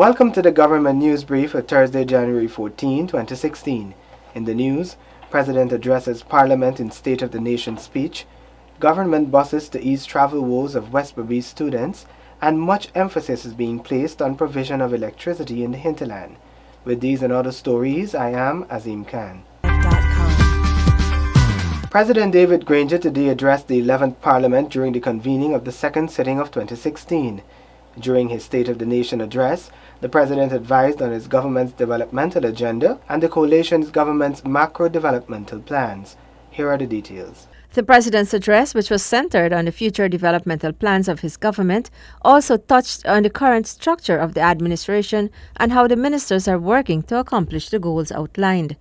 Welcome to the Government News Brief for Thursday, January 14, 2016. In the news, President addresses Parliament in State of the Nation speech, government buses to ease travel woes of West Berbice students, and much emphasis is being placed on provision of electricity in the Hinterland. With these and other stories, I am Azim Khan. President David Granger today addressed the 11th Parliament during the convening of the second sitting of 2016. During his State of the Nation address, the President advised on his government's developmental agenda and the coalition's government's macro-developmental plans. Here are the details. The President's address, which was centered on the future developmental plans of his government, also touched on the current structure of the administration and how the ministers are working to accomplish the goals outlined.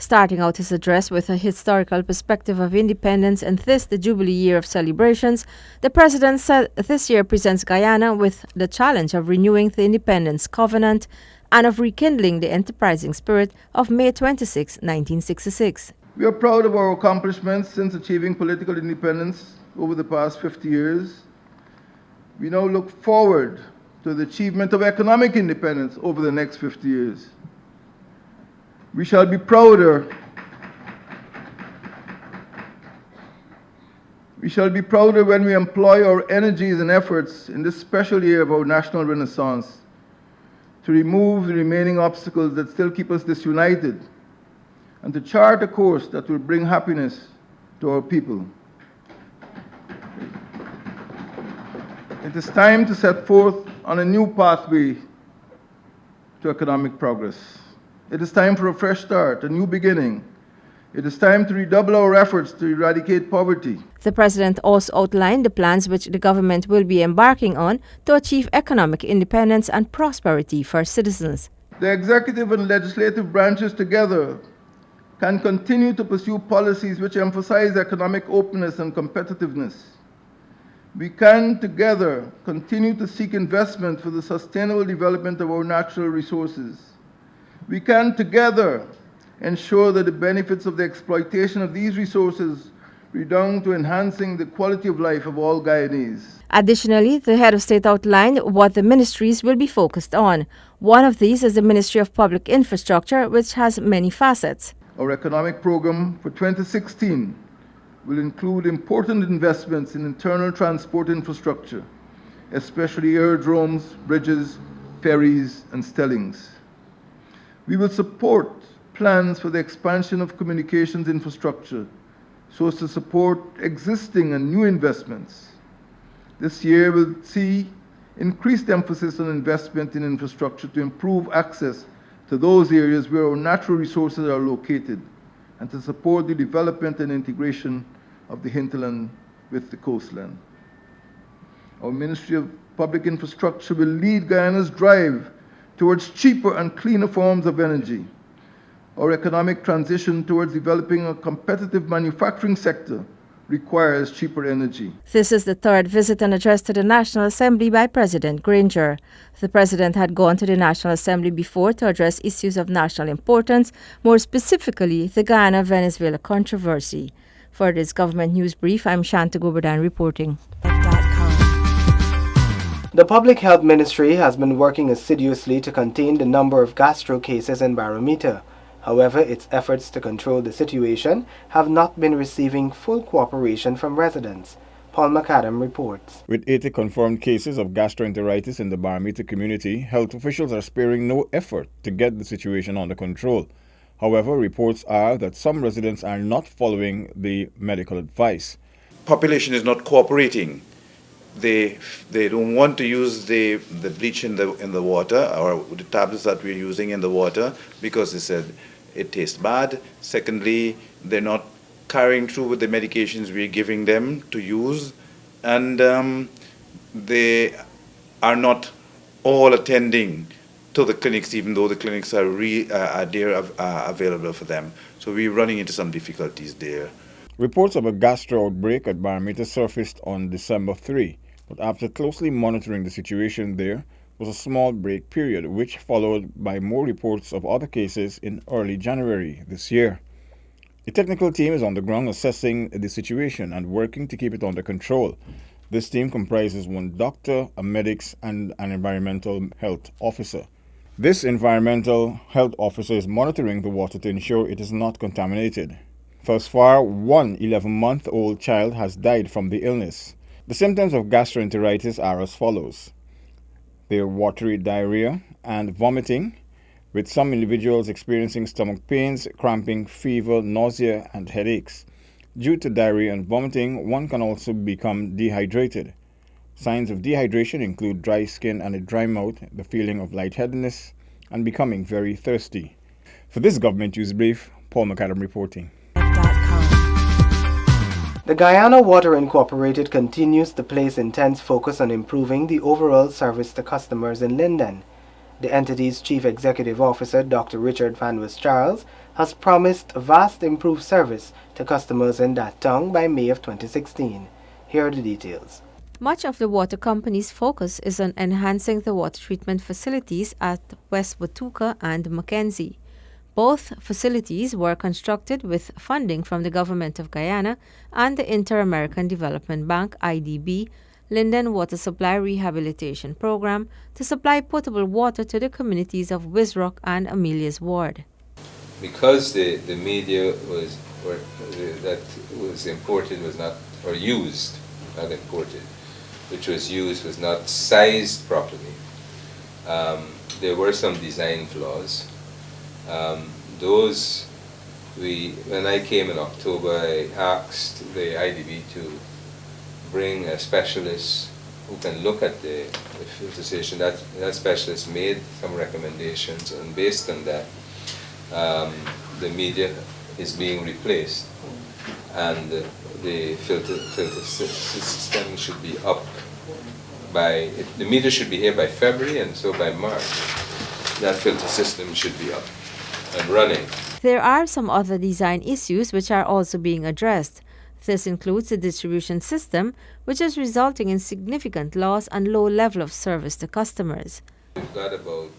Starting out his address with a historical perspective of independence and this the Jubilee year of celebrations, the President said this year presents Guyana with the challenge of renewing the Independence Covenant and of rekindling the enterprising spirit of May 26, 1966. We are proud of our accomplishments since achieving political independence over the past 50 years. We now look forward to the achievement of economic independence over the next 50 years. We shall be prouder. We shall be prouder when we employ our energies and efforts in this special year of our national renaissance to remove the remaining obstacles that still keep us disunited and to chart a course that will bring happiness to our people. It is time to set forth on a new pathway to economic progress. It is time for a fresh start, a new beginning. It is time to redouble our efforts to eradicate poverty. The President also outlined the plans which the government will be embarking on to achieve economic independence and prosperity for citizens. The executive and legislative branches together can continue to pursue policies which emphasize economic openness and competitiveness. We can together continue to seek investment for the sustainable development of our natural resources. We can together ensure that the benefits of the exploitation of these resources redound to enhancing the quality of life of all Guyanese. Additionally, the head of state outlined what the ministries will be focused on. One of these is the Ministry of Public Infrastructure, which has many facets. Our economic program for 2016 will include important investments in internal transport infrastructure, especially aerodromes, bridges, ferries, and stellings. We will support plans for the expansion of communications infrastructure so as to support existing and new investments. This year will see increased emphasis on investment in infrastructure to improve access to those areas where our natural resources are located and to support the development and integration of the hinterland with the coastland. Our Ministry of Public Infrastructure will lead Guyana's drive towards cheaper and cleaner forms of energy. Our economic transition towards developing a competitive manufacturing sector requires cheaper energy. This is the third visit and address to the National Assembly by President Granger. The President had gone to the National Assembly before to address issues of national importance, more specifically the Guyana-Venezuela controversy. For this Government News Brief, I'm Shanta Goberdan reporting. The Public Health Ministry has been working assiduously to contain the number of gastro cases in Barometer. However, its efforts to control the situation have not been receiving full cooperation from residents. Paul McAdam reports. With 80 confirmed cases of gastroenteritis in the Barometer community, health officials are sparing no effort to get the situation under control. However, reports are that some residents are not following the medical advice. Population is not cooperating. They don't want to use the bleach in the water or the tablets that we're using in the water because they said it tastes bad. Secondly, they're not carrying through with the medications we're giving them to use, and they are not all attending to the clinics, even though the clinics are available for them. So we're running into some difficulties there. Reports of a gastro outbreak at Barometer surfaced on December 3, but after closely monitoring the situation there was a small break period, which followed by more reports of other cases in early January this year. A technical team is on the ground assessing the situation and working to keep it under control. This team comprises one doctor, a medics, and an environmental health officer. This environmental health officer is monitoring the water to ensure it is not contaminated. Thus far, one 11-month-old child has died from the illness. The symptoms of gastroenteritis are as follows. They are watery diarrhea and vomiting, with some individuals experiencing stomach pains, cramping, fever, nausea, and headaches. Due to diarrhea and vomiting, one can also become dehydrated. Signs of dehydration include dry skin and a dry mouth, the feeling of lightheadedness, and becoming very thirsty. For this Government News Brief, Paul McAdam reporting. The Guyana Water Incorporated continues to place intense focus on improving the overall service to customers in Linden. The entity's Chief Executive Officer, Dr. Richard Van Charles, has promised vast improved service to customers in that town by May of 2016. Here are the details. Much of the water company's focus is on enhancing the water treatment facilities at West Watuka and Mackenzie. Both facilities were constructed with funding from the Government of Guyana and the Inter-American Development Bank (IDB) Linden Water Supply Rehabilitation Program to supply potable water to the communities of Wizrock and Amelia's Ward. Because the media that was imported was not, or used, not imported, which was used was not sized properly. There were some design flaws. When I came in October, I asked the IDB to bring a specialist who can look at the filtration. That specialist made some recommendations, and based on that, the media is being replaced, and the filter system should be up the meter should be here by February, and so by March that filter system should be up and running. There are some other design issues which are also being addressed. This includes the distribution system, which is resulting in significant loss and low level of service to customers. We've got about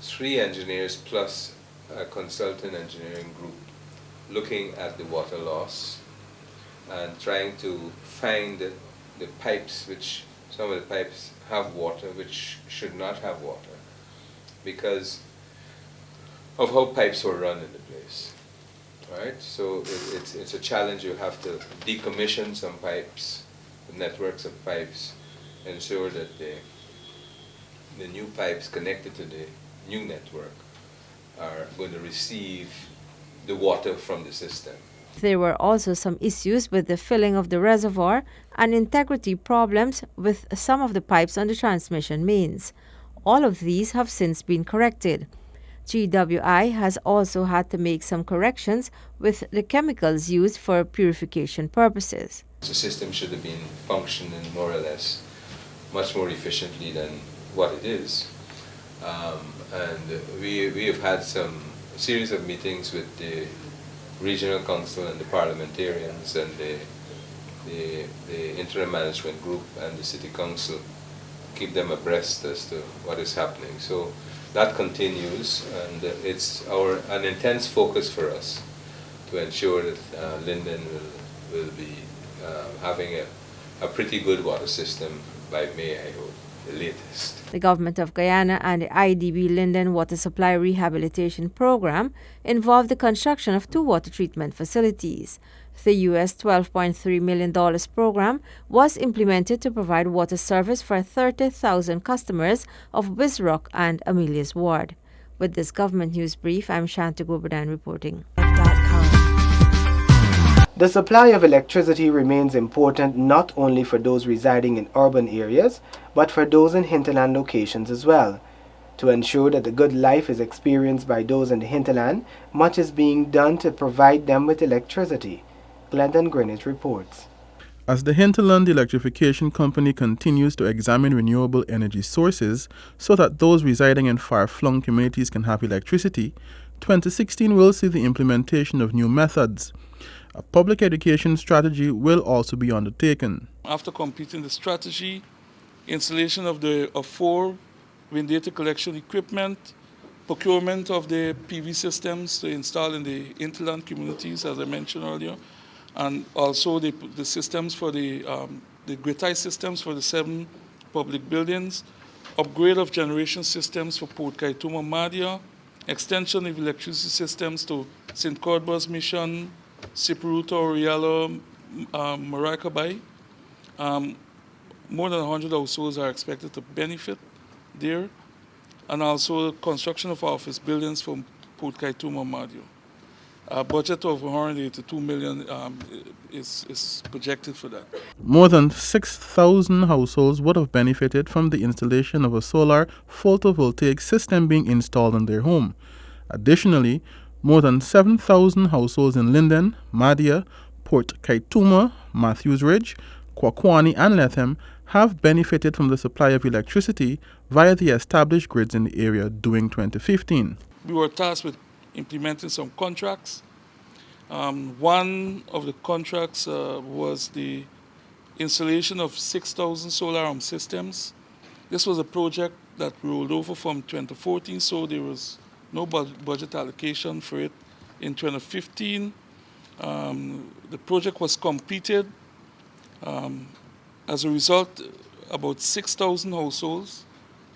3 engineers plus a consultant engineering group looking at the water loss and trying to find the pipes, which some of the pipes have water which should not have water because of how pipes were run in the place. Right? So it's a challenge. You have to decommission some pipes, networks of pipes, ensure that the new pipes connected to the new network are going to receive the water from the system. There were also some issues with the filling of the reservoir and integrity problems with some of the pipes on the transmission mains. All of these have since been corrected. GWI has also had to make some corrections with the chemicals used for purification purposes. The system should have been functioning more or less much more efficiently than what it is. And we have had a series of meetings with the regional council and the parliamentarians and the interim management group and the city council, keep them abreast as to what is happening. So that continues, and it's an intense focus for us to ensure that Linden will be having a pretty good water system by May, I hope, the latest. The Government of Guyana and the IDB Linden Water Supply Rehabilitation Program involved the construction of 2 water treatment facilities. The US $12.3 million program was implemented to provide water service for 30,000 customers of Wizrock and Amelia's Ward. With this Government News Brief, I'm Shanta Goberdan reporting. The supply of electricity remains important not only for those residing in urban areas, but for those in hinterland locations as well. To ensure that a good life is experienced by those in the hinterland, much is being done to provide them with electricity. Glendon Greenwich reports. As the Hinterland Electrification Company continues to examine renewable energy sources so that those residing in far-flung communities can have electricity, 2016 will see the implementation of new methods. A public education strategy will also be undertaken. After completing the strategy, installation of 4 wind data collection equipment, procurement of the PV systems to install in the hinterland communities, as I mentioned earlier, and also the systems for the grid-tie systems for the 7 public buildings, upgrade of generation systems for Port Kaituma Madia, extension of electricity systems to St. Corbus Mission, Siparuta, Oriello, Maracaibo. More than 100 households are expected to benefit there, and also construction of office buildings from Port Kaituma Madio. A budget of 182 million is projected for that. More than 6,000 households would have benefited from the installation of a solar photovoltaic system being installed in their home. Additionally, more than 7,000 households in Linden, Madia, Port Kaituma, Matthews Ridge, Kwakwani, and Lethem have benefited from the supply of electricity via the established grids in the area during 2015. We were tasked with implementing some contracts. One of the contracts was the installation of 6,000 solar home systems. This was a project that rolled over from 2014, so there was no budget allocation for it. In 2015, the project was completed. As a result, about 6,000 households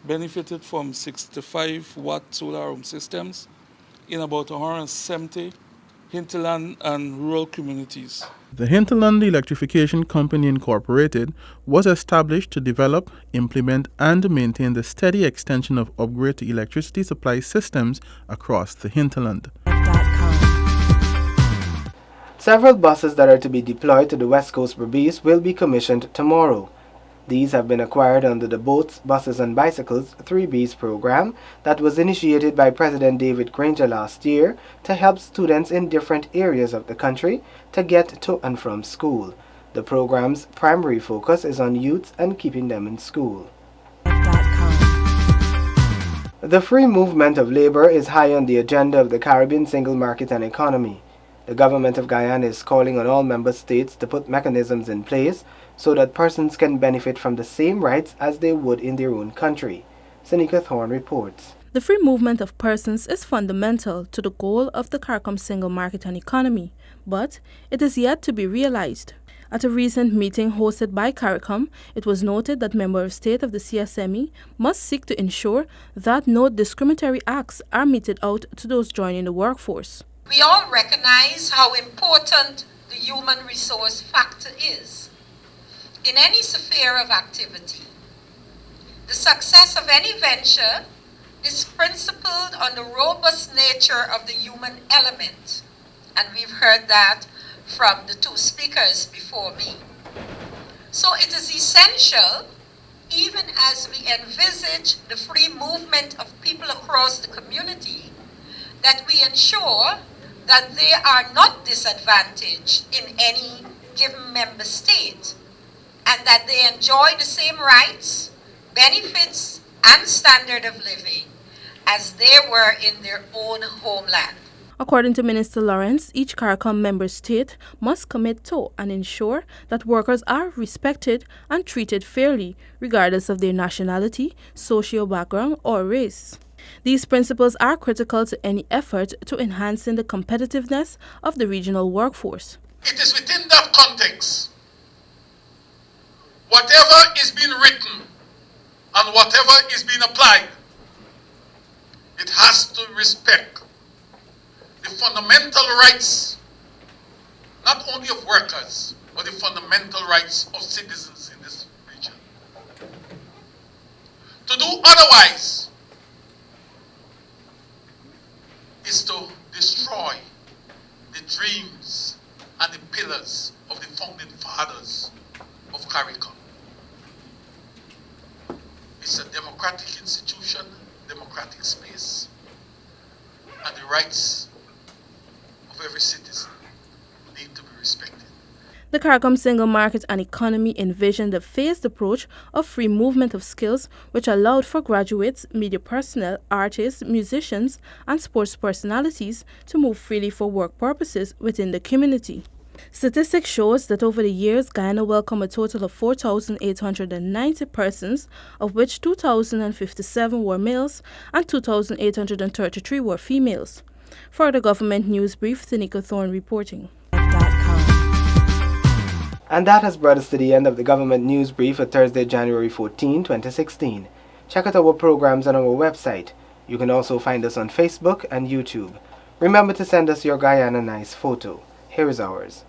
benefited from 65-watt solar home systems in about 170 hinterland and rural communities. The Hinterland Electrification Company Incorporated was established to develop, implement, and maintain the steady extension of upgrade to electricity supply systems across the hinterland. Several buses that are to be deployed to the West Coast Berbice will be commissioned tomorrow. These have been acquired under the Boats, Buses and Bicycles 3Bs program that was initiated by President David Granger last year to help students in different areas of the country to get to and from school. The program's primary focus is on youths and keeping them in school. The free movement of labor is high on the agenda of the Caribbean single market and economy. The government of Guyana is calling on all member states to put mechanisms in place so that persons can benefit from the same rights as they would in their own country. Seneca Thorne reports. The free movement of persons is fundamental to the goal of the CARICOM single market and economy, but it is yet to be realized. At a recent meeting hosted by CARICOM, it was noted that member of state of the CSME must seek to ensure that no discriminatory acts are meted out to those joining the workforce. We all recognize how important the human resource factor is in any sphere of activity. The success of any venture is principled on the robust nature of the human element, and we've heard that from the two speakers before me. So it is essential, even as we envisage the free movement of people across the community, that we ensure that they are not disadvantaged in any given member state, and that they enjoy the same rights, benefits, and standard of living as they were in their own homeland. According to Minister Lawrence, each CARICOM member state must commit to and ensure that workers are respected and treated fairly, regardless of their nationality, socio background, or race. These principles are critical to any effort to enhancing the competitiveness of the regional workforce. It is within that context, whatever is being written and whatever is being applied, it has to respect the fundamental rights, not only of workers, but the fundamental rights of citizens in this region. To do otherwise is to destroy the dreams and the pillars of the founding fathers of CARICOM. It's a democratic institution, democratic space, and the rights of every citizen need to be respected. The CARICOM single market and economy envisioned a phased approach of free movement of skills, which allowed for graduates, media personnel, artists, musicians, and sports personalities to move freely for work purposes within the community. Statistics shows that over the years, Guyana welcomed a total of 4,890 persons, of which 2,057 were males and 2,833 were females. For the Government News Brief, Tanika Thorne reporting. And that has brought us to the end of the Government News Brief for Thursday, January 14, 2016. Check out our programs on our website. You can also find us on Facebook and YouTube. Remember to send us your Guyana Nice photo. Here is ours.